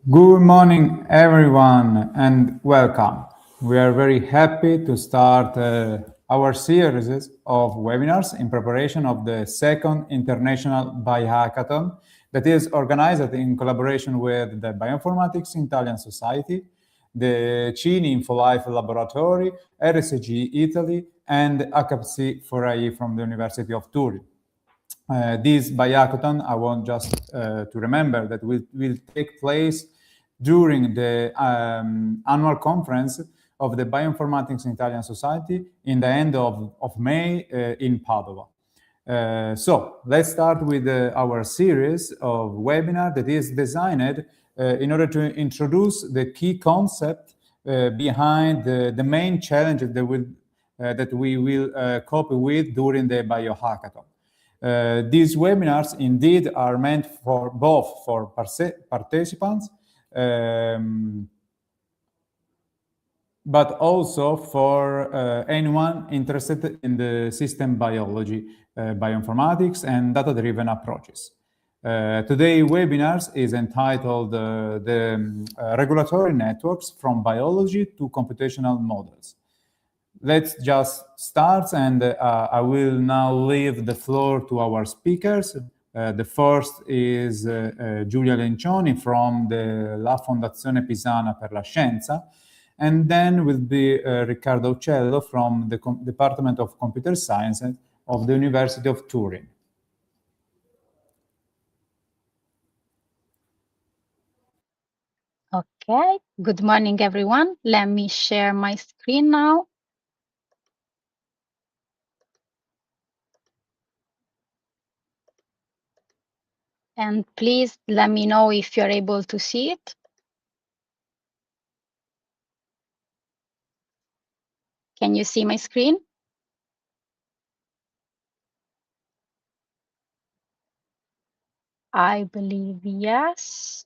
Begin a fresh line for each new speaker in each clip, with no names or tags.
Good morning, everyone, and welcome. We are very happy to start our series of webinars in preparation of the second International BioHackathon that is organized in collaboration with the Bioinformatics Italian Society, the CINI Young-InfoLife Laboratory, RSG-Italy, and HACAPC4AE from the University of Turin. This BioHackathon, I want just to remember that will take place during the annual conference of the Bioinformatics Italian Society in the end of May in Padova. So let's start with our series of webinar that is designed in order to introduce the key concept behind the main challenge that we will cope with during the BioHackathon. These webinars indeed are meant for both for participants but also for anyone interested in the system biology, bioinformatics, and data-driven approaches. Today's webinars is entitled the Regulatory Networks from Biology to Computational Models. Let's just start, and I will now leave the floor to our speakers. The first is Giulia Lencioni from la Fondazione Pisana per la Scienza, and then will be Riccardo Aucello from the Department of Computer Science of the University of Turin.
Okay, good morning, everyone. Let me share my screen now. And please let me know if you're able to see it. Can you see my screen? I believe yes.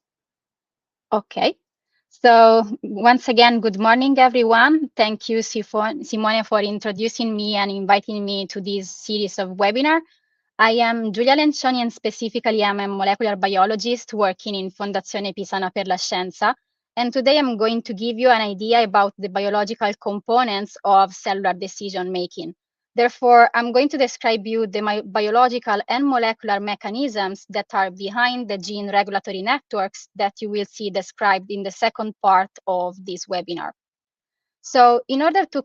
Okay. So once again, good morning, everyone. Thank you, Simone, for introducing me and inviting me to this series of webinar. I am Giulia Lencioni, and specifically I'm a molecular biologist working in Fondazione Pisana per la Scienza. And today I'm going to give you an idea about the biological components of cellular decision-making. Therefore, I'm going to describe you the biological and molecular mechanisms that are behind the gene regulatory networks that you will see described in the second part of this webinar. So in order to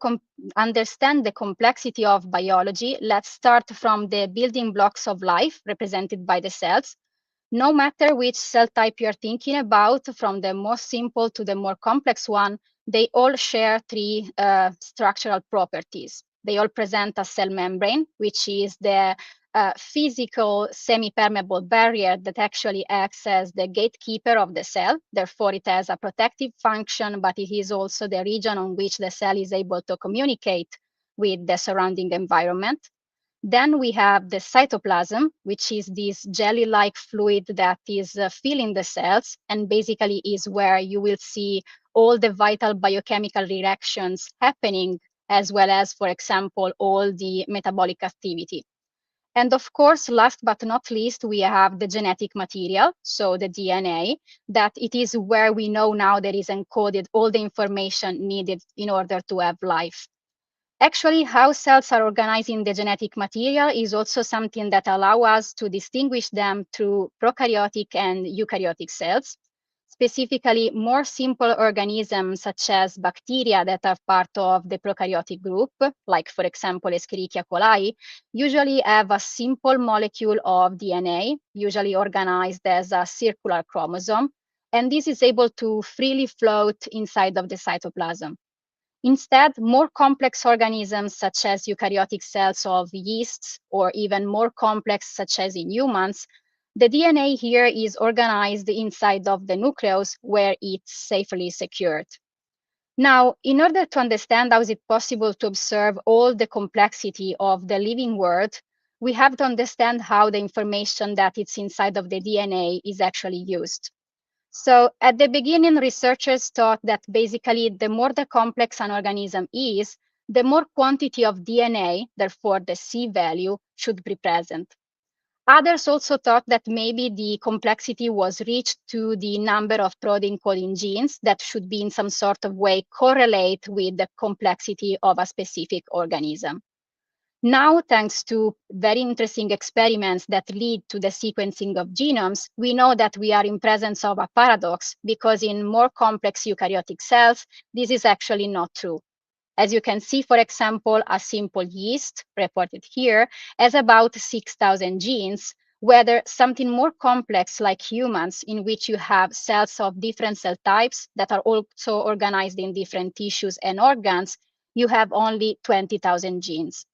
understand the complexity of biology, let's start from the building blocks of life represented by the cells. No matter which cell type you're thinking about, from the most simple to the more complex one, they all share three structural properties. They all present a cell membrane, which is the physical semi-permeable barrier that actually acts as the gatekeeper of the cell. Therefore, it has a protective function, but it is also the region on which the cell is able to communicate with the surrounding environment. Then we have the cytoplasm, which is this jelly-like fluid that is filling the cells, and basically is where you will see all the vital biochemical reactions happening, as well as, for example, all the metabolic activity. And of course, last but not least, we have the genetic material, so the DNA, that it is where we know now there is encoded all the information needed in order to have life. Actually, how cells are organized in the genetic material is also something that allows us to distinguish them through prokaryotic and eukaryotic cells. Specifically, more simple organisms such as bacteria that are part of the prokaryotic group, like for example Escherichia coli, usually have a simple molecule of DNA, usually organized as a circular chromosome, and this is able to freely float inside of the cytoplasm. Instead, more complex organisms such as eukaryotic cells of yeasts, or even more complex such as in humans, the DNA here is organized inside of the nucleus where it's safely secured. Now, in order to understand how is it possible to observe all the complexity of the living world, we have to understand how the information that is inside of the DNA is actually used. So at the beginning, researchers thought that basically the more the complex an organism is, the more quantity of DNA, therefore the C value, should be present. Others also thought that maybe the complexity was reached to the number of protein coding genes that should be in some sort of way correlate with the complexity of a specific organism. Now, thanks to very interesting experiments that lead to the sequencing of genomes, we know that we are in presence of a paradox, because in more complex eukaryotic cells, this is actually not true. As you can see, for example, a simple yeast, reported here, has about 6,000 genes, whether something more complex like humans, in which you have cells of different cell types that are also organized in different tissues and organs, you have only 20,000 genes.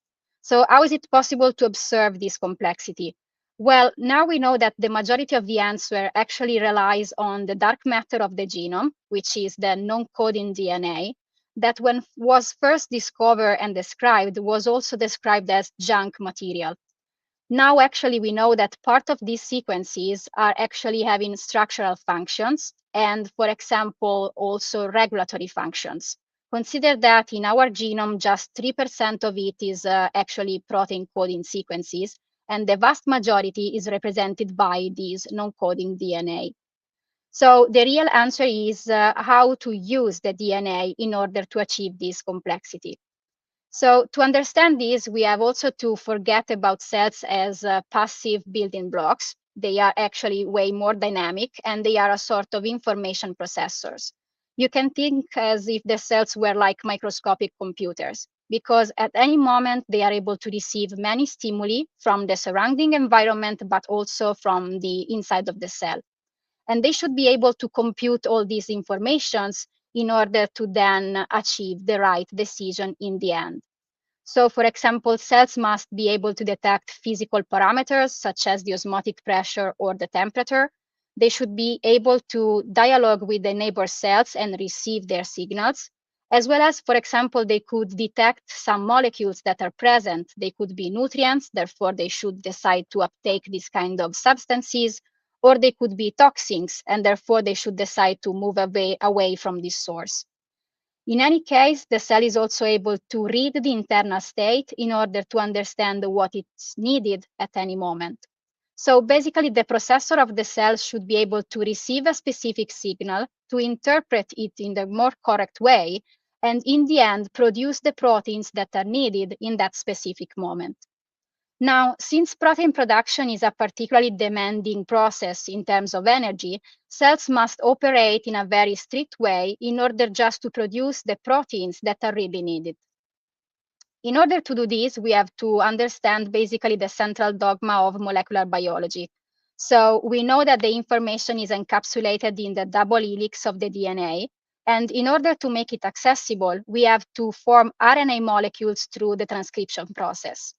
So how is it possible to observe this complexity? Well, now we know that the majority of the answer actually relies on the dark matter of the genome, which is the non-coding DNA, that when was first discovered and described was also described as junk material. Now, actually, we know that part of these sequences are actually having structural functions and, for example, also regulatory functions. Consider that in our genome, just 3% of it is actually protein coding sequences, and the vast majority is represented by these non-coding DNA. So the real answer is how to use the DNA in order to achieve this complexity. So to understand this, we have also to forget about cells as passive building blocks. They are actually way more dynamic, and they are a sort of information processors. You can think as if the cells were like microscopic computers, because at any moment they are able to receive many stimuli from the surrounding environment, but also from the inside of the cell. And they should be able to compute all these informations in order to then achieve the right decision in the end. So, for example, cells must be able to detect physical parameters such as the osmotic pressure or the temperature. They should be able to dialogue with the neighbor cells and receive their signals, as well as, for example, they could detect some molecules that are present. They could be nutrients, therefore they should decide to uptake this kind of substances, or they could be toxins, and therefore they should decide to move away from this source. In any case, the cell is also able to read the internal state in order to understand what is needed at any moment. So basically, the processor of the cell should be able to receive a specific signal, to interpret it in the more correct way, and in the end, produce the proteins that are needed in that specific moment. Now, since protein production is a particularly demanding process in terms of energy, cells must operate in a very strict way in order just to produce the proteins that are really needed. In order to do this, we have to understand basically the central dogma of molecular biology. So we know that the information is encapsulated in the double helix of the DNA. And in order to make it accessible, we have to form RNA molecules through the transcription process,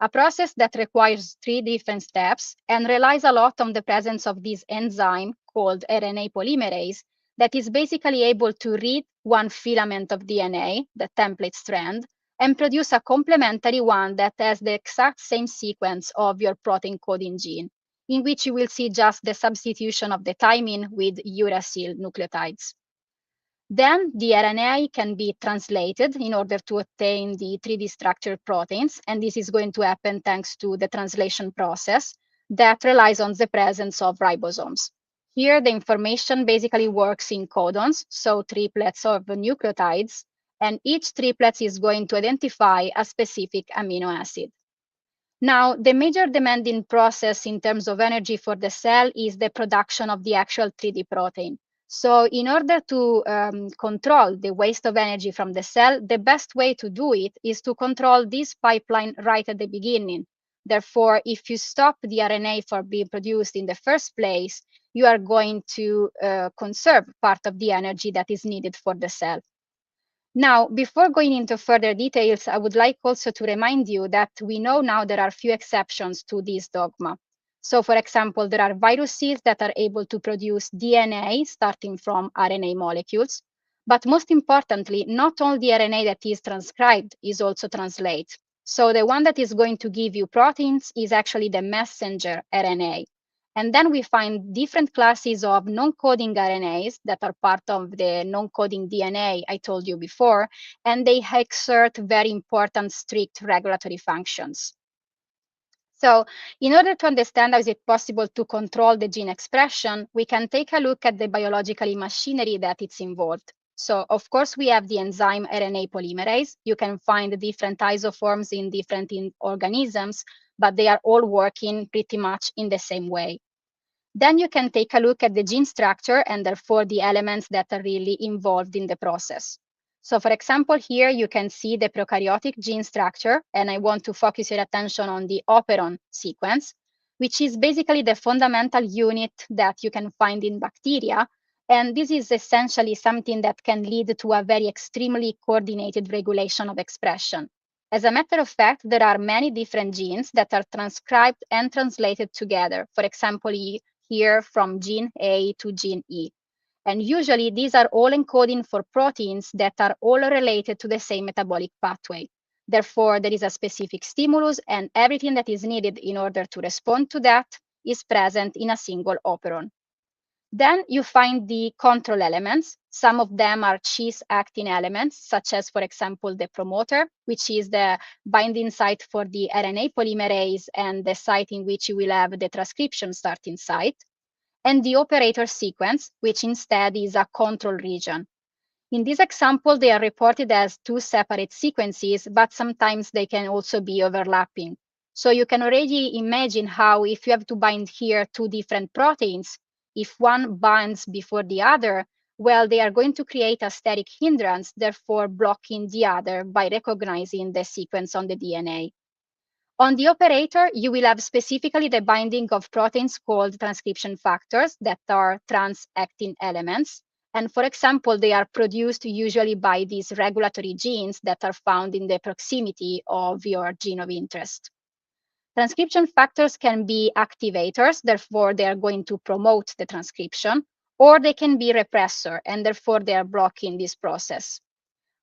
a process that requires 3 different steps and relies a lot on the presence of this enzyme called RNA polymerase that is basically able to read one filament of DNA, the template strand, and produce a complementary one that has the exact same sequence of your protein coding gene, in which you will see just the substitution of the thymine with uracil nucleotides. Then the RNA can be translated in order to obtain the 3D structured proteins, and this is going to happen thanks to the translation process that relies on the presence of ribosomes. Here, the information basically works in codons, so triplets of nucleotides, and each triplet is going to identify a specific amino acid. Now, the major demanding process in terms of energy for the cell is the production of the actual 3D protein. So in order to control the waste of energy from the cell, the best way to do it is to control this pipeline right at the beginning. Therefore, if you stop the RNA from being produced in the first place, you are going to conserve part of the energy that is needed for the cell. Now, before going into further details, I would like also to remind you that we know now there are few exceptions to this dogma. So, for example, there are viruses that are able to produce DNA starting from RNA molecules. But most importantly, not all the RNA that is transcribed is also translated. So the one that is going to give you proteins is actually the messenger RNA. And then we find different classes of non-coding RNAs that are part of the non-coding DNA I told you before, and they exert very important strict regulatory functions. So in order to understand how is it possible to control the gene expression, we can take a look at the biological machinery that it's involved. So of course, we have the enzyme RNA polymerase. You can find different isoforms in different organisms, but they are all working pretty much in the same way. Then you can take a look at the gene structure and therefore the elements that are really involved in the process. So for example, here you can see the prokaryotic gene structure, and I want to focus your attention on the operon sequence, which is basically the fundamental unit that you can find in bacteria. And this is essentially something that can lead to a very extremely coordinated regulation of expression. As a matter of fact, there are many different genes that are transcribed and translated together. For example, here from gene A to gene E. And usually these are all encoding for proteins that are all related to the same metabolic pathway. Therefore, there is a specific stimulus, and everything that is needed in order to respond to that is present in a single operon. Then you find the control elements. Some of them are cis-actin elements, such as, for example, the promoter, which is the binding site for the RNA polymerase and the site in which you will have the transcription starting site, and the operator sequence, which instead is a control region. In this example, they are reported as two separate sequences, but sometimes they can also be overlapping. So you can already imagine how if you have to bind here two different proteins, if one binds before the other, well, they are going to create a steric hindrance, therefore blocking the other by recognizing the sequence on the DNA. On the operator, you will have specifically the binding of proteins called transcription factors that are trans-actin elements. And for example, they are produced usually by these regulatory genes that are found in the proximity of your gene of interest. Transcription factors can be activators, therefore they are going to promote the transcription, or they can be repressor, and therefore they are blocking this process.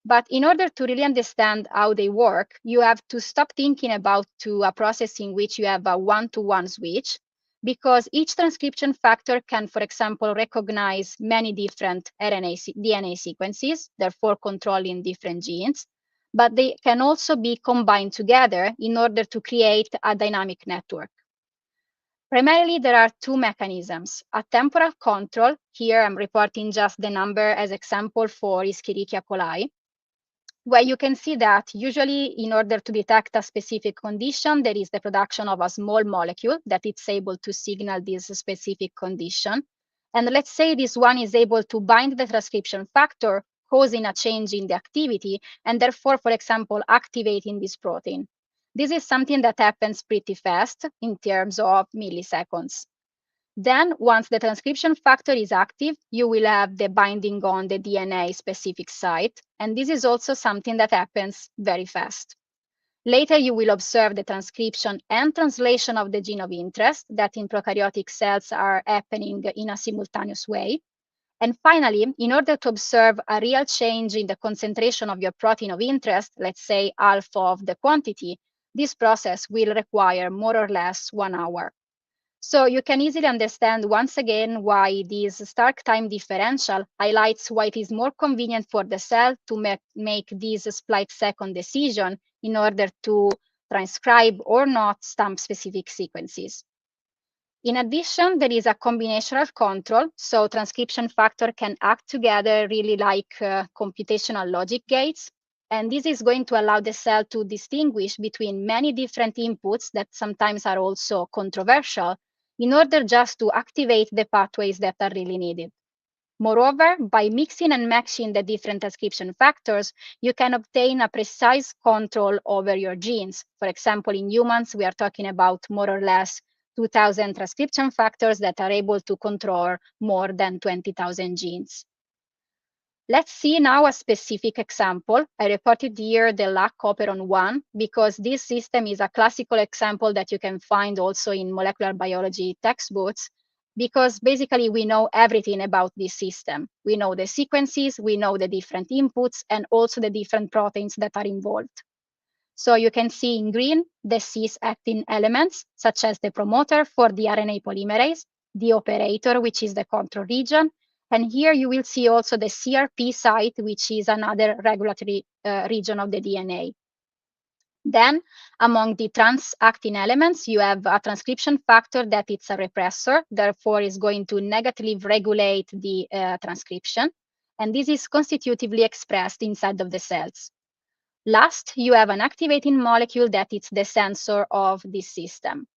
But in order to really understand how they work, you have to stop thinking about a process in which you have a one-to-one switch, because each transcription factor can, for example, recognize many different DNA sequences, therefore controlling different genes, but they can also be combined together in order to create a dynamic network. Primarily, there are two mechanisms. A temporal control, here I'm reporting just the number as example for Escherichia coli, where you can see that usually in order to detect a specific condition, there is the production of a small molecule that it's able to signal this specific condition. And let's say this one is able to bind the transcription factor, causing a change in the activity, and therefore, for example, activating this protein. This is something that happens pretty fast in terms of milliseconds. Then, once the transcription factor is active, you will have the binding on the DNA specific site. And this is also something that happens very fast. Later, you will observe the transcription and translation of the gene of interest that in prokaryotic cells are happening in a simultaneous way. And finally, in order to observe a real change in the concentration of your protein of interest, let's say half of the quantity, this process will require more or less 1 hour. So you can easily understand once again why this stark time differential highlights why it is more convenient for the cell to make this split-second decision in order to transcribe or not some specific sequences. In addition, there is a combinational control, so transcription factor can act together really like computational logic gates. And this is going to allow the cell to distinguish between many different inputs that sometimes are also controversial in order just to activate the pathways that are really needed. Moreover, by mixing and matching the different transcription factors, you can obtain a precise control over your genes. For example, in humans, we are talking about more or less 2,000 transcription factors that are able to control more than 20,000 genes. Let's see now a specific example. I reported here the lac operon 1 because this system is a classical example that you can find also in molecular biology textbooks, because basically we know everything about this system. We know the sequences, we know the different inputs, and also the different proteins that are involved. So you can see in green the cis-actin elements, such as the promoter for the RNA polymerase, the operator, which is the control region, and here you will see also the CRP site, which is another regulatory region of the DNA. Then, among the trans-actin elements, you have a transcription factor that it's a repressor, therefore is going to negatively regulate the transcription, and this is constitutively expressed inside of the cells. Last, you have an activating molecule that is the sensor of this system.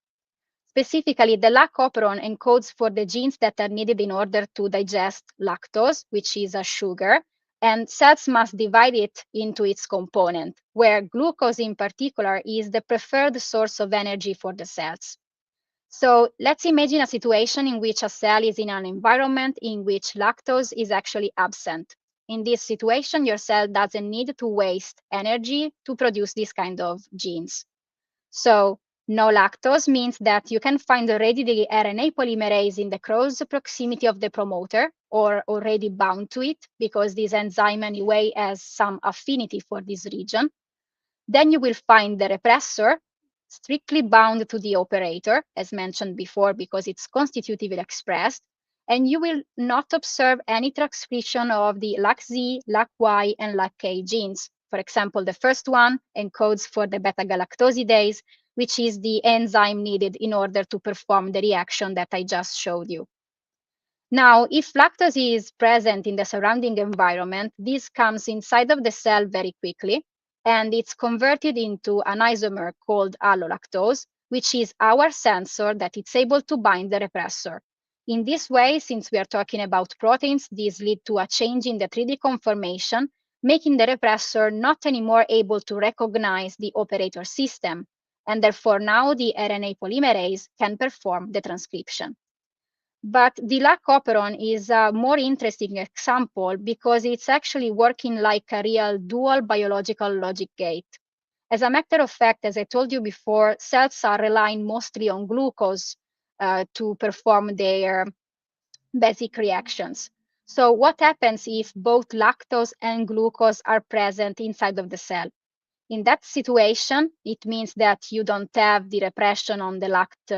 Specifically, the lac operon encodes for the genes that are needed in order to digest lactose, which is a sugar, and cells must divide it into its component, where glucose in particular is the preferred source of energy for the cells. So let's imagine a situation in which a cell is in an environment in which lactose is actually absent. In this situation, your cell doesn't need to waste energy to produce this kind of genes. So no lactose means that you can find already the RNA polymerase in the close proximity of the promoter or already bound to it, because this enzyme anyway has some affinity for this region. Then you will find the repressor strictly bound to the operator, as mentioned before, because it's constitutively expressed, and you will not observe any transcription of the LAC-Z, LAC-Y, and LAC-K genes. For example, the first one encodes for the beta-galactosidase, which is the enzyme needed in order to perform the reaction that I just showed you. Now, if lactose is present in the surrounding environment, this comes inside of the cell very quickly, and it's converted into an isomer called allolactose, which is our sensor that it's able to bind the repressor. In this way, since we are talking about proteins, this leads to a change in the 3D conformation, making the repressor not anymore able to recognize the operator system, and therefore now the RNA polymerase can perform the transcription. But the lac operon is a more interesting example because it's actually working like a real dual biological logic gate. As a matter of fact, as I told you before, cells are relying mostly on glucose to perform their basic reactions. So what happens if both lactose and glucose are present inside of the cell? In that situation, it means that you don't have the repression on the lact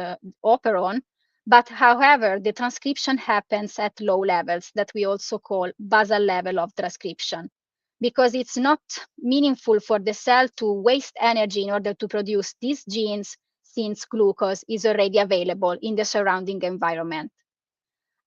operon, but however, the transcription happens at low levels that we also call basal level of transcription, because it's not meaningful for the cell to waste energy in order to produce these genes, since glucose is already available in the surrounding environment.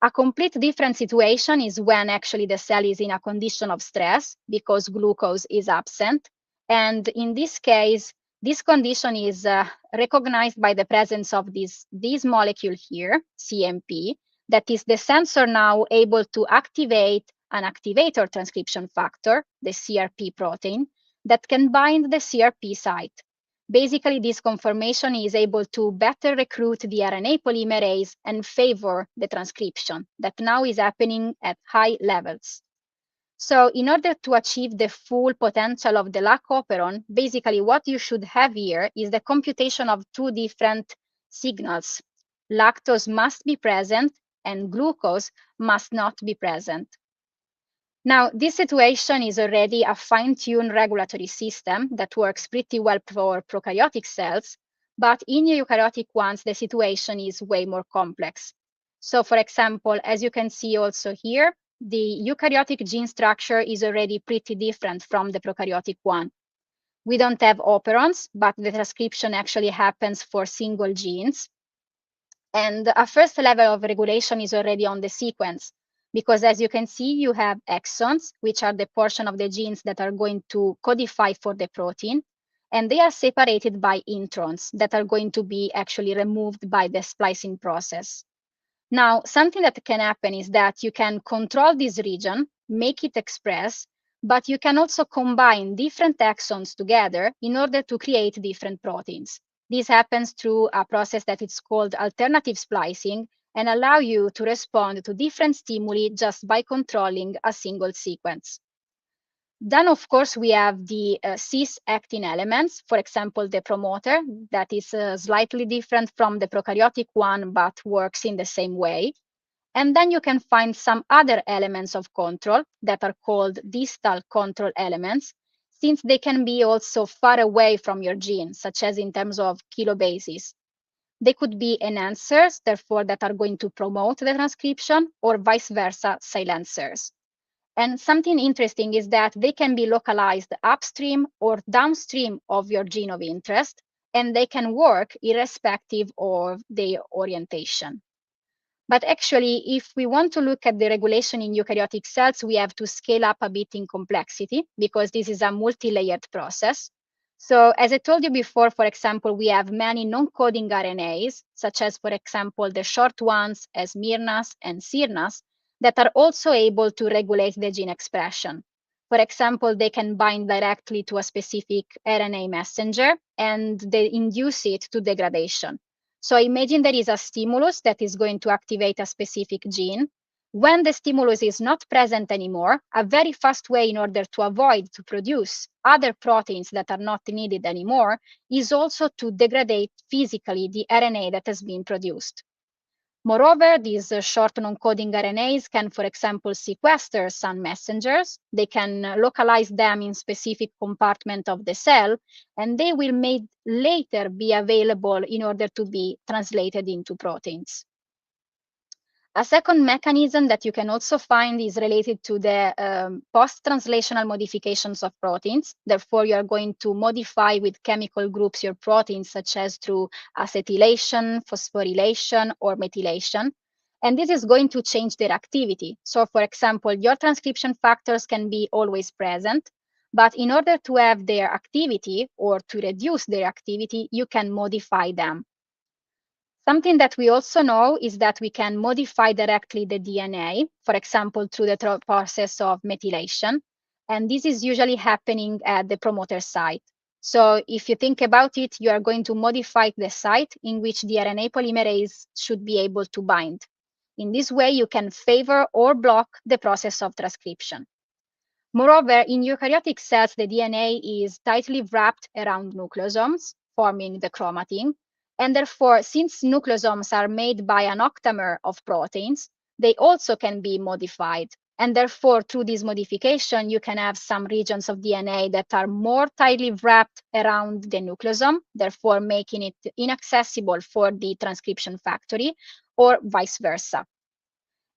A complete different situation is when actually the cell is in a condition of stress because glucose is absent. And in this case, this condition is recognized by the presence of this molecule here, CMP, that is the sensor now able to activate an activator transcription factor, the CRP protein, that can bind the CRP site. Basically, this conformation is able to better recruit the RNA polymerase and favor the transcription that now is happening at high levels. So in order to achieve the full potential of the lac operon, basically what you should have here is the computation of two different signals. Lactose must be present and glucose must not be present. Now, this situation is already a fine-tuned regulatory system that works pretty well for prokaryotic cells, but in eukaryotic ones, the situation is way more complex. So for example, as you can see also here, the eukaryotic gene structure is already pretty different from the prokaryotic one. We don't have operons, but the transcription actually happens for single genes. And a first level of regulation is already on the sequence, because as you can see, you have exons, which are the portion of the genes that are going to codify for the protein, and they are separated by introns that are going to be actually removed by the splicing process. Now, something that can happen is that you can control this region, make it express, but you can also combine different exons together in order to create different proteins. This happens through a process that is called alternative splicing and allow you to respond to different stimuli just by controlling a single sequence. Then, of course, we have the cis-actin elements, for example, the promoter, that is slightly different from the prokaryotic one, but works in the same way. And then you can find some other elements of control that are called distal control elements, since they can be also far away from your gene, such as in terms of kilobases. They could be enhancers, therefore, that are going to promote the transcription, or vice versa, silencers. And something interesting is that they can be localized upstream or downstream of your gene of interest, and they can work irrespective of their orientation. But actually, if we want to look at the regulation in eukaryotic cells, we have to scale up a bit in complexity because this is a multi-layered process. So as I told you before, for example, we have many non-coding RNAs, such as, for example, the short ones as miRNAs and cRNAs, that are also able to regulate the gene expression. For example, they can bind directly to a specific RNA messenger and they induce it to degradation. So imagine there is a stimulus that is going to activate a specific gene. When the stimulus is not present anymore, a very fast way in order to avoid to produce other proteins that are not needed anymore is also to degrade physically the RNA that has been produced. Moreover, these short non-coding RNAs can, for example, sequester some messengers. They can localize them in specific compartment of the cell, and they will later be available in order to be translated into proteins. A second mechanism that you can also find is related to the post-translational modifications of proteins. Therefore, you are going to modify with chemical groups your proteins, such as through acetylation, phosphorylation, or methylation. And this is going to change their activity. So, for example, your transcription factors can be always present, but in order to have their activity or to reduce their activity, you can modify them. Something that we also know is that we can modify directly the DNA, for example, through the process of methylation. And this is usually happening at the promoter site. So if you think about it, you are going to modify the site in which the RNA polymerase should be able to bind. In this way, you can favor or block the process of transcription. Moreover, in eukaryotic cells, the DNA is tightly wrapped around nucleosomes, forming the chromatin. And therefore, since nucleosomes are made by an octamer of proteins, they also can be modified. And therefore, through this modification, you can have some regions of DNA that are more tightly wrapped around the nucleosome, therefore making it inaccessible for the transcription factory, or vice versa.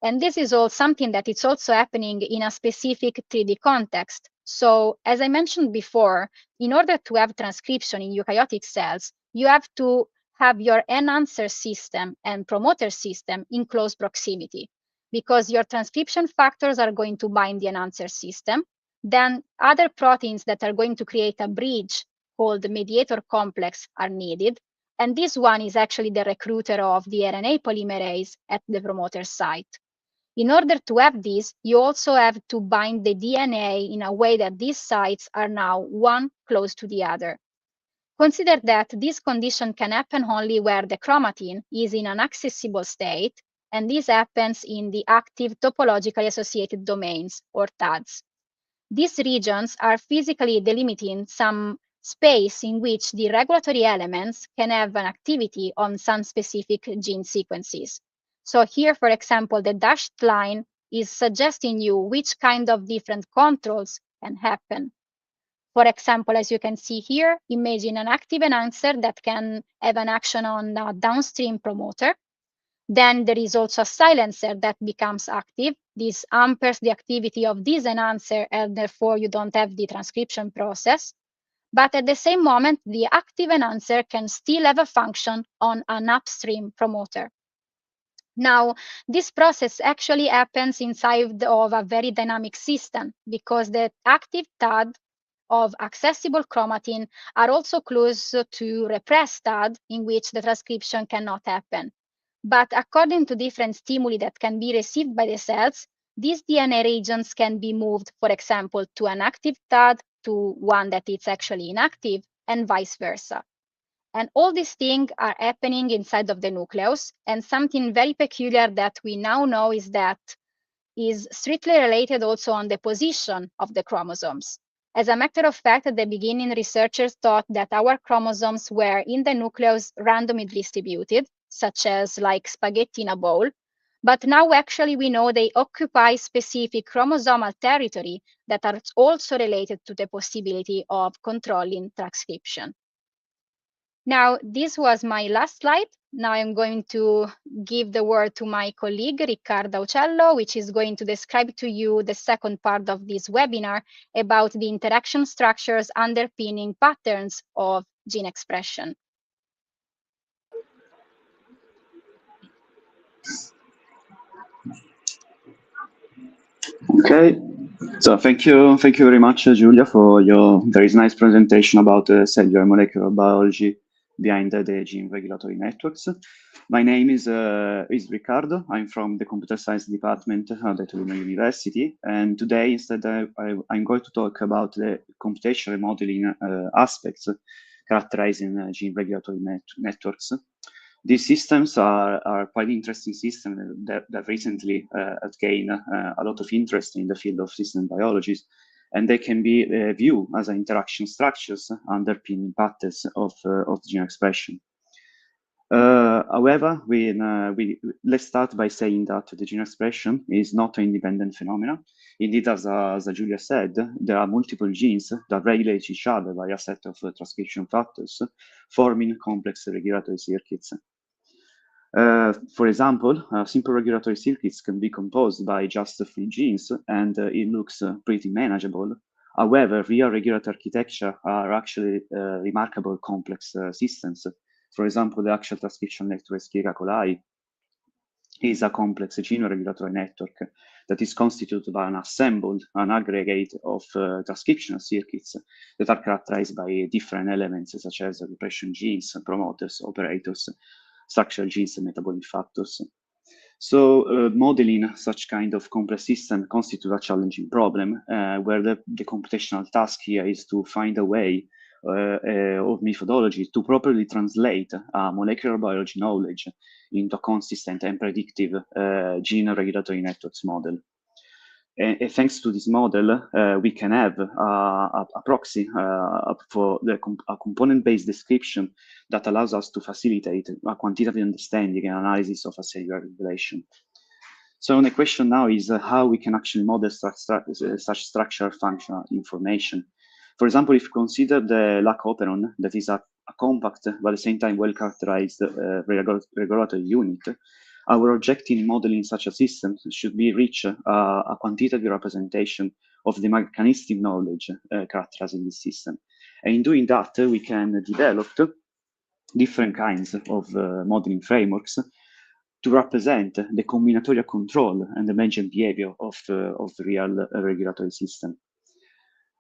And this is all something that it's also happening in a specific 3D context. So as I mentioned before, in order to have transcription in eukaryotic cells, you have to have your enhancer system and promoter system in close proximity, because your transcription factors are going to bind the enhancer system. Then other proteins that are going to create a bridge called the mediator complex are needed. And this one is actually the recruiter of the RNA polymerase at the promoter site. In order to have this, you also have to bind the DNA in a way that these sites are now one close to the other. Consider that this condition can happen only where the chromatin is in an accessible state, and this happens in the active topologically associated domains, or TADs. These regions are physically delimiting some space in which the regulatory elements can have an activity on some specific gene sequences. So here, for example, the dashed line is suggesting you which kind of different controls can happen. For example, as you can see here, imagine an active enhancer that can have an action on a downstream promoter. Then there is also a silencer that becomes active. This hampers the activity of this enhancer, and therefore you don't have the transcription process. But at the same moment, the active enhancer can still have a function on an upstream promoter. Now, this process actually happens inside of a very dynamic system, because the active TAD of accessible chromatin are also close to repressed TAD, in which the transcription cannot happen. But according to different stimuli that can be received by the cells, these DNA regions can be moved, for example, to an active TAD to one that is actually inactive, and vice versa. And all these things are happening inside of the nucleus. And something very peculiar that we now know is that is strictly related also on the position of the chromosomes. As a matter of fact, at the beginning, researchers thought that our chromosomes were in the nucleus randomly distributed, such as like spaghetti in a bowl. But now actually we know they occupy specific chromosomal territory that are also related to the possibility of controlling transcription. Now, this was my last slide. Now I'm going to give the word to my colleague, Riccardo Aucello, which is going to describe to you the second part of this webinar about the interaction structures underpinning patterns of gene expression.
Okay, so thank you very much, Giulia, for your very nice presentation about cellular molecular biology behind the gene regulatory networks. My name is Riccardo. I'm from the computer science department at Torino University, and today instead I'm going to talk about the computational modeling aspects characterizing gene regulatory networks. These systems are quite interesting systems that recently have gained a lot of interest in the field of system biology, and they can be viewed as interaction structures underpinning patterns of gene expression. However, let's start by saying that the gene expression is not an independent phenomenon. Indeed, as Giulia said, there are multiple genes that regulate each other by a set of transcription factors, forming complex regulatory circuits. For example, simple regulatory circuits can be composed by just 3 genes, and it looks pretty manageable. However, real regulatory architecture are actually remarkable complex systems. For example, the actual transcription network coli is a complex gene regulatory network that is constituted by an aggregate of transcriptional circuits that are characterized by different elements such as repression genes, promoters, operators, structural genes, and metabolic factors. So modeling such kind of complex system constitutes a challenging problem where the computational task here is to find a way of methodology to properly translate molecular biology knowledge into a consistent and predictive gene regulatory networks model. And thanks to this model, we can have a proxy for a component-based description that allows us to facilitate a quantitative understanding and analysis of a cellular regulation. So the question now is how we can actually model such structural functional information. For example, if you consider the lac operon, that is a compact but at the same time well-characterized regulatory unit, our objective in modeling such a system should be reach a quantitative representation of the mechanistic knowledge characterizing this system. And in doing that, we can develop different kinds of modeling frameworks to represent the combinatorial control and the emergent behavior of the real regulatory system.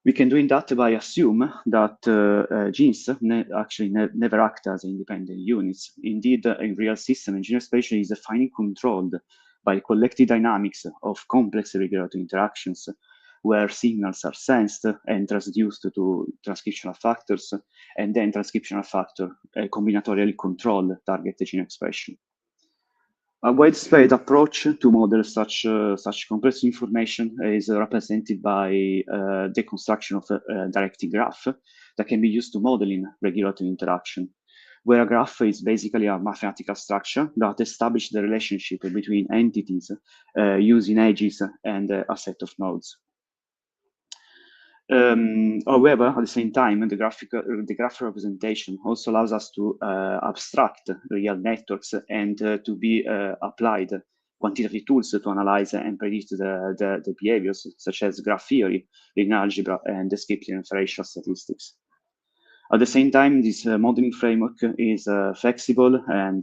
We can do that by assume that genes actually never act as independent units. Indeed, in real system, gene expression is finely controlled by collective dynamics of complex regulatory interactions, where signals are sensed and transduced to transcriptional factors, and then transcriptional factor combinatorially control target gene expression. A widespread approach to model such complex information is represented by the construction of a directed graph that can be used to modeling regulatory interaction, where a graph is basically a mathematical structure that establishes the relationship between entities using edges and a set of nodes. However, at the same time, the graph representation also allows us to abstract real networks and to be applied quantitative tools to analyze and predict the behaviors, such as graph theory, linear algebra, and descriptive inferential statistics. At the same time, this modeling framework is flexible and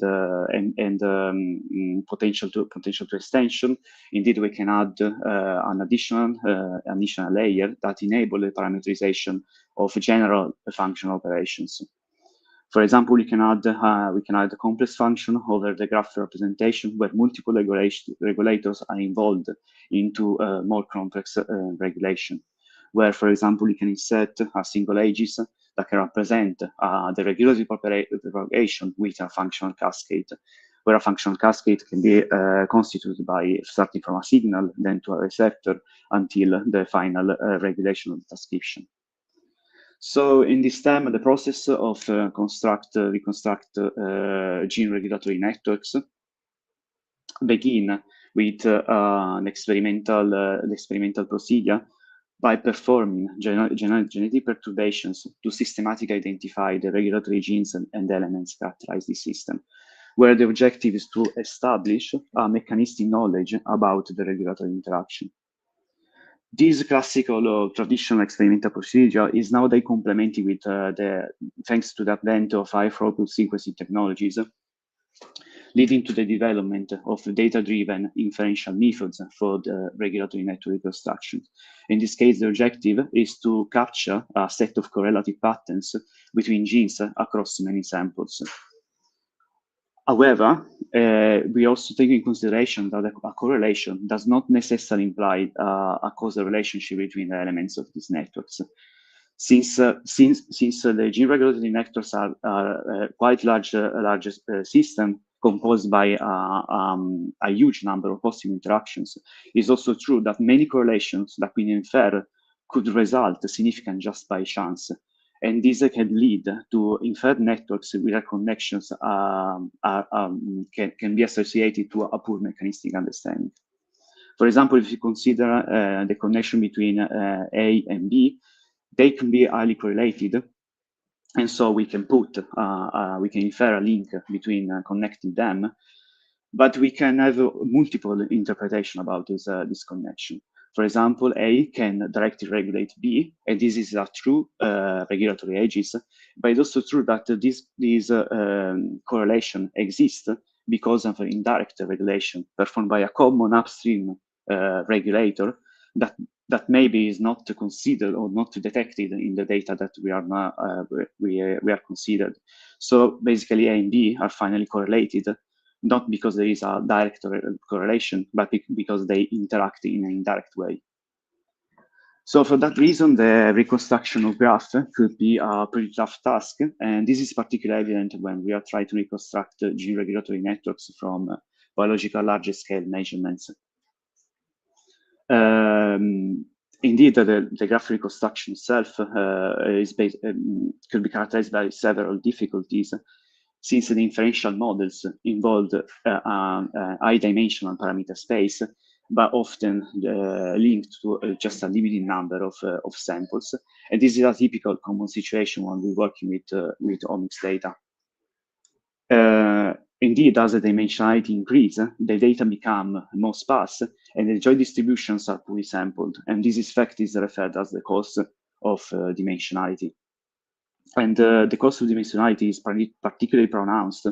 potential to extension. Indeed, we can add an additional layer that enable the parameterization of general functional operations. For example, we can add a complex function over the graph representation where multiple regulators are involved into more complex regulation. Where, for example, we can insert a single edges that can represent the regulatory propagation with a functional cascade, where a functional cascade can be constituted by starting from a signal, then to a receptor, until the final regulation of the transcription. So in this term, the process of reconstruct gene regulatory networks begin with an experimental procedure by performing genetic perturbations to systematically identify the regulatory genes and elements that characterize this system, where the objective is to establish a mechanistic knowledge about the regulatory interaction. This classical traditional experimental procedure is nowadays complemented with thanks to the advent of high-throughput sequencing technologies, leading to the development of data-driven inferential methods for the regulatory network reconstruction. In this case, the objective is to capture a set of correlative patterns between genes across many samples. However, we also take in consideration that a correlation does not necessarily imply a causal relationship between the elements of these networks. Since the gene regulatory networks are quite large system composed by a huge number of possible interactions, it's also true that many correlations that we infer could result significant just by chance. And this can lead to inferred networks where connections can be associated to a poor mechanistic understanding. For example, if you consider the connection between A and B, they can be highly correlated. And so we can we can infer a link between connecting them, but we can have multiple interpretations about this connection. For example, A can directly regulate B, and this is a true regulatory edges, but it's also true that this correlation exists because of an indirect regulation performed by a common upstream regulator that maybe is not considered or not detected in the data that we are considered. So basically, A and B are finally correlated, not because there is a direct correlation, but because they interact in an indirect way. So for that reason, the reconstruction of graph could be a pretty tough task, and this is particularly evident when we are trying to reconstruct gene regulatory networks from biological large-scale measurements. Indeed, the graph reconstruction itself could be characterized by several difficulties, since the inferential models involve high-dimensional parameter space, but often linked to just a limited number of samples. And this is a typical common situation when we're working with omics data. Indeed, as the dimensionality increases, the data become more sparse, and the joint distributions are poorly sampled. And this effect is referred as the cost of dimensionality. And the cost of dimensionality is particularly pronounced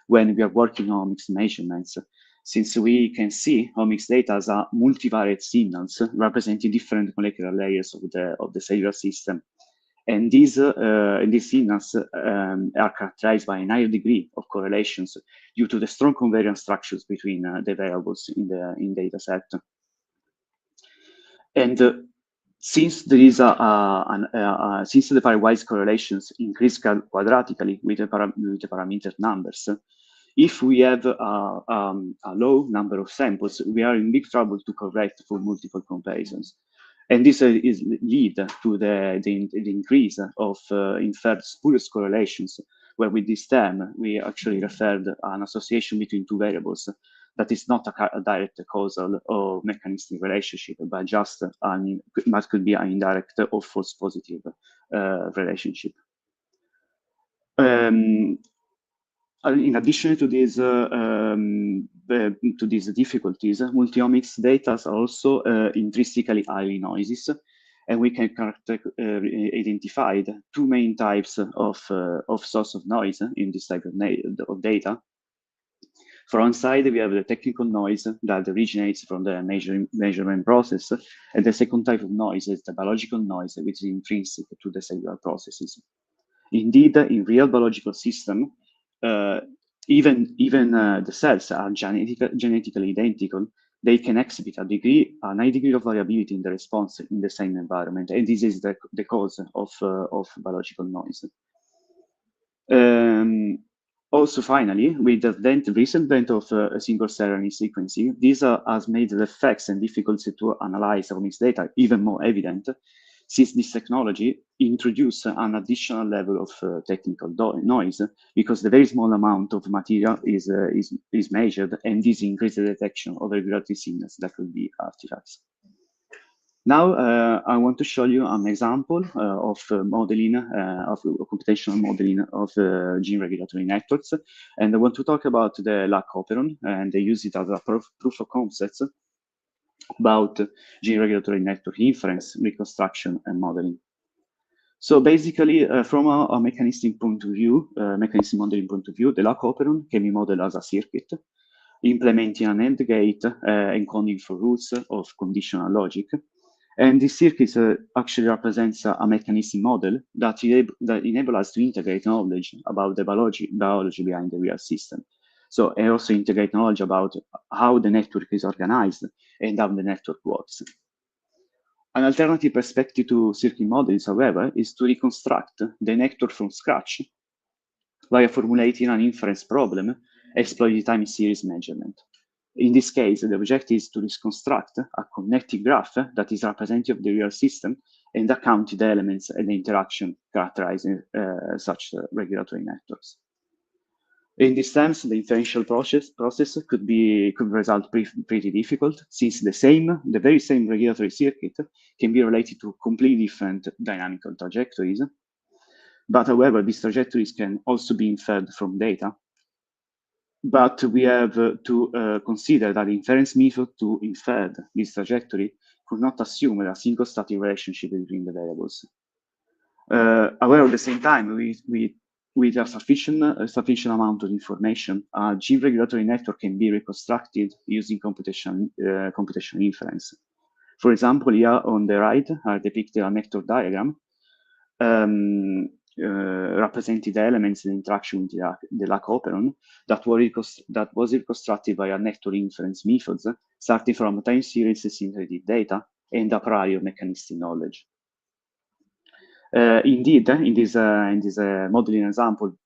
when we are working on omics measurements, since we can see omics data as a multivariate signals representing different molecular layers of the cellular system. And these signals are characterized by a higher degree of correlations due to the strong covariance structures between the variables in the data set. And since there is since the pairwise correlations increase quadratically with the parameter numbers, if we have a low number of samples, we are in big trouble to correct for multiple comparisons. And this lead to the increase of inferred spurious correlations, where with this term, we actually referred an association between two variables that is not a direct causal or mechanistic relationship, but just but could be an indirect or false positive relationship. In addition to these difficulties, multi-omics data are also intrinsically highly noisy, and we can identify two main types of source of noise in this type of data. For one side, we have the technical noise that originates from the measurement process, and the second type of noise is the biological noise, which is intrinsic to the cellular processes. Indeed, in real biological system, even the cells are genetically identical, they can exhibit a high degree of variability in the response in the same environment, and this is the cause of biological noise. Also, finally, with the recent advent of single-cell RNA sequencing, this has made the effects and difficulty to analyze omics data even more evident, since this technology introduces an additional level of technical noise, because the very small amount of material is measured, and this increases the detection of regulatory signals that could be artifacts. Now, I want to show you an example of modeling, of computational modeling of gene regulatory networks. And I want to talk about the LAC operon, and they use it as a proof of concept about gene regulatory network inference, reconstruction, and modeling. So basically, from a mechanistic point of view, mechanistic modeling point of view, the LAC operon can be modeled as a circuit, implementing an AND gate encoding for roots of conditional logic. And this circuit actually represents a mechanistic model that enables us to integrate knowledge about the biology behind the real system. So it also integrate knowledge about how the network is organized and how the network works. An alternative perspective to circuit models, however, is to reconstruct the network from scratch via formulating an inference problem exploiting time series measurement. In this case, the objective is to reconstruct a connected graph that is representative of the real system and account the elements and the interaction characterizing such regulatory networks. In these terms, the inferential process could result pretty difficult, since the very same regulatory circuit can be related to completely different dynamical trajectories. But however, these trajectories can also be inferred from data. But we have to consider that the inference method to infer this trajectory could not assume a single static relationship between the variables. However, at the same time, with a sufficient amount of information, a gene regulatory network can be reconstructed using computational inference. For example, here on the right, I depicted a network diagram representing the elements in interaction with the LAC operon that was reconstructed by a network inference methods, starting from time series synthetic data and a prior mechanistic knowledge. Indeed, in this modeling example,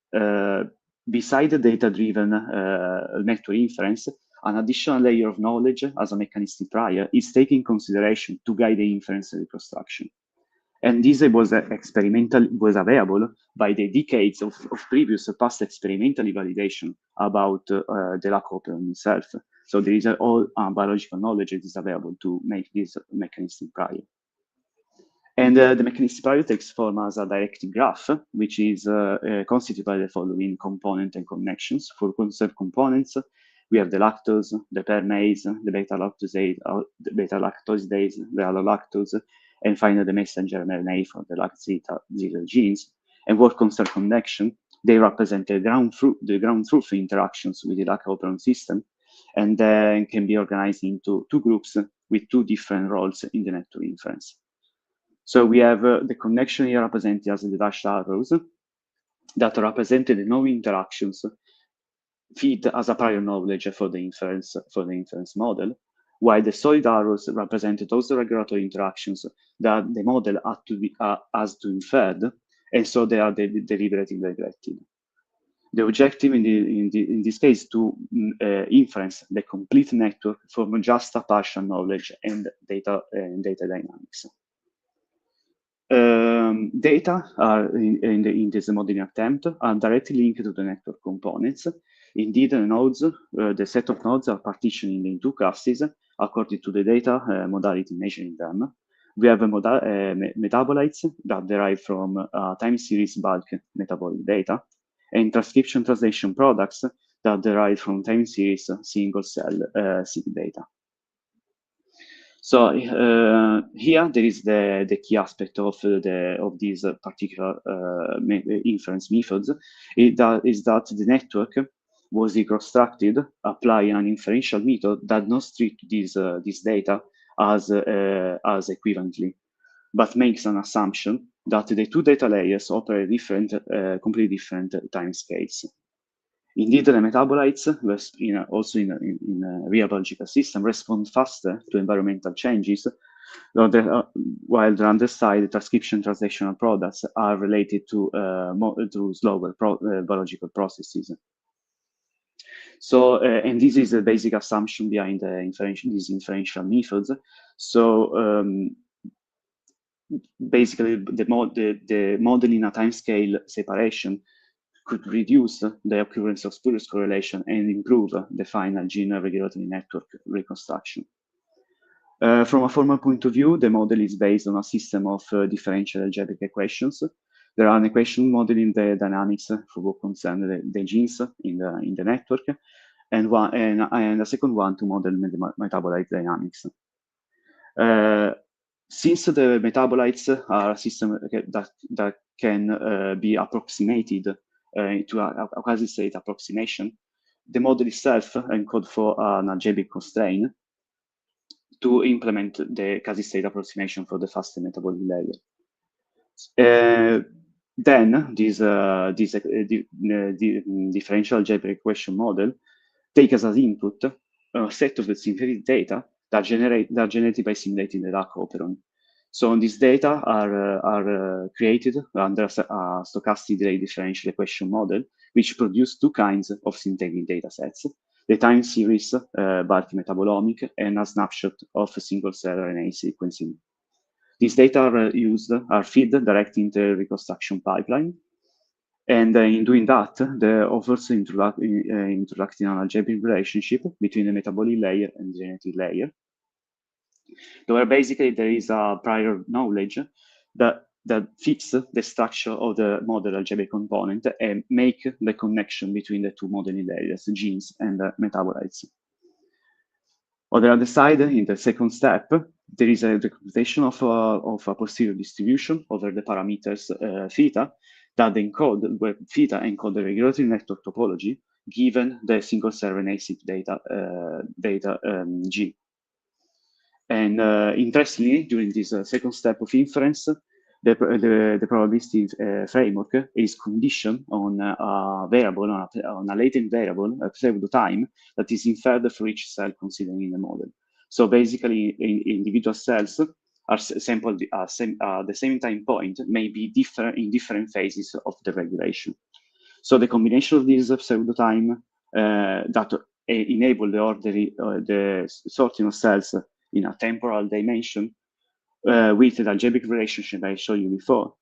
beside the data-driven network inference, an additional layer of knowledge as a mechanistic prior is taken in consideration to guide the inference reconstruction. And this was available by the decades of previous past experimental validation about the LAC operon itself. So there is all biological knowledge that is available to make this mechanistic prior. And the mechanistic prior takes form as a directed graph, which is constituted by the following component and connections. For conserved components, we have the lactose, the permase, the beta-lactosidase, the allolactose, and finally the messenger RNA for the LAC-zeta genes. And what concerns connection, they represent the ground truth interactions with the LAC operon system, and then can be organized into two groups with two different roles in the network inference. So we have the connection here represented as the dashed arrows that represented the known interactions feed as a prior knowledge for the inference model, while the solid arrows represented those regulatory interactions that the model has to infer, and so they are deliberately neglected. The objective in this case is to inference the complete network from just a partial knowledge and data dynamics. Data are in this modeling attempt are directly linked to the network components. Indeed, the nodes, the set of nodes are partitioned in two classes according to the data modality measuring them. We have metabolites that derive from time series bulk metabolic data, and transcription translation products that derive from time series single cell seq data. So here there is the key aspect of these particular inference methods is that the network was reconstructed applying an inferential method that does not treat this data as equivalently, but makes an assumption that the two data layers operate completely different time scales. Indeed, the metabolites, also in a real biological system, respond faster to environmental changes, while the underside, the transcription translational products are related to slower biological processes. So, and this is the basic assumption behind these inferential methods. So, basically, the modeling a timescale separation could reduce the occurrence of spurious correlation and improve the final gene regulatory network reconstruction. From a formal point of view, the model is based on a system of differential algebraic equations. There are an equation model in the dynamics for what concerns the genes in the network, and a second one to model metabolite dynamics. Since the metabolites are a system that can be approximated to a quasi-state approximation, the model itself encodes for an algebraic constraint to implement the quasi-state approximation for the faster metabolic layer. Then this differential algebraic equation model takes as input a set of the synthetic data that are generated by simulating the DAC operon. So these data are created under a stochastic delay differential equation model, which produce two kinds of synthetic data sets: the time series bulk metabolomic and a snapshot of a single cell RNA sequencing. These data are fed directly into the reconstruction pipeline. And in doing that, the authors introducing an algebraic relationship between the metabolic layer and the genetic layer, where basically there is a prior knowledge that fits the structure of the model algebraic component and make the connection between the two modeling layers, genes and metabolites. On the other side, in the second step, there is a computation of a posterior distribution over the parameters theta that encode, where theta encode the regulatory network topology given the single cell RNA-seq data G. And interestingly, during this second step of inference, the probabilistic framework is conditioned on a variable, on a latent variable, a pseudo time, that is inferred for each cell considered in the model. So basically, individual cells are sampled at the same time point, may be different in different phases of the regulation. So the combination of this pseudo time that enable the sorting of cells in a temporal dimension with the algebraic relationship I showed you before,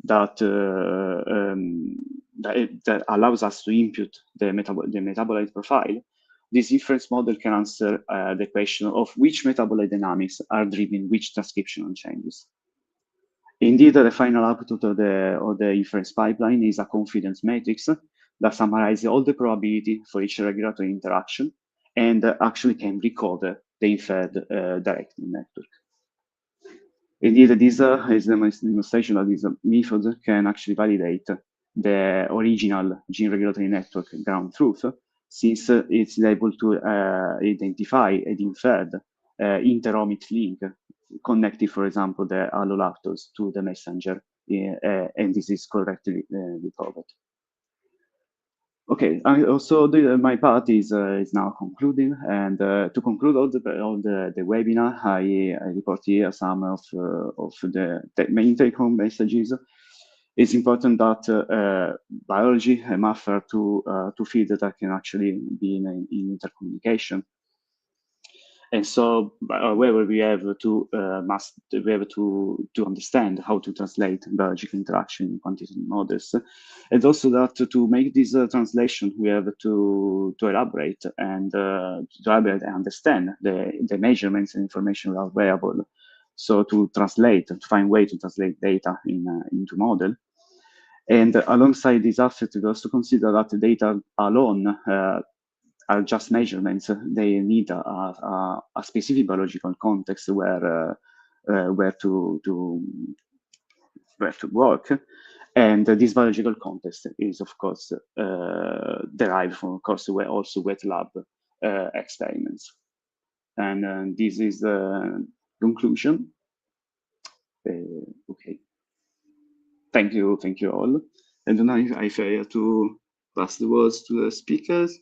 that allows us to input the metabolite profile. This inference model can answer the question of which metabolite dynamics are driving which transcriptional changes. Indeed, the final output of the inference pipeline is a confidence matrix that summarizes all the probability for each regulatory interaction and actually can recover the inferred directed network. Indeed, this is the demonstration that this method can actually validate the original gene regulatory network ground truth, since it's able to identify and infer inter-omics link connecting, for example, the allolactose to the messenger, and this is correctly recovered. Okay, also my part is now concluding, and to conclude all the webinar, I report here some of the main take-home messages. It's important that biology and math are two fields that can actually be in intercommunication. And so, however, we have to understand how to translate biological interaction in quantitative models, and also that to make this translation, we have to elaborate and understand the measurements and information are available. So to find way to translate data into model. And alongside this aspect, we also consider that the data alone are just measurements. They need a specific biological context where to work, and this biological context is, of course, derived from, of course, also wet lab experiments. And this is the conclusion. Okay. Thank you all. And now I fail to pass the words to the speakers.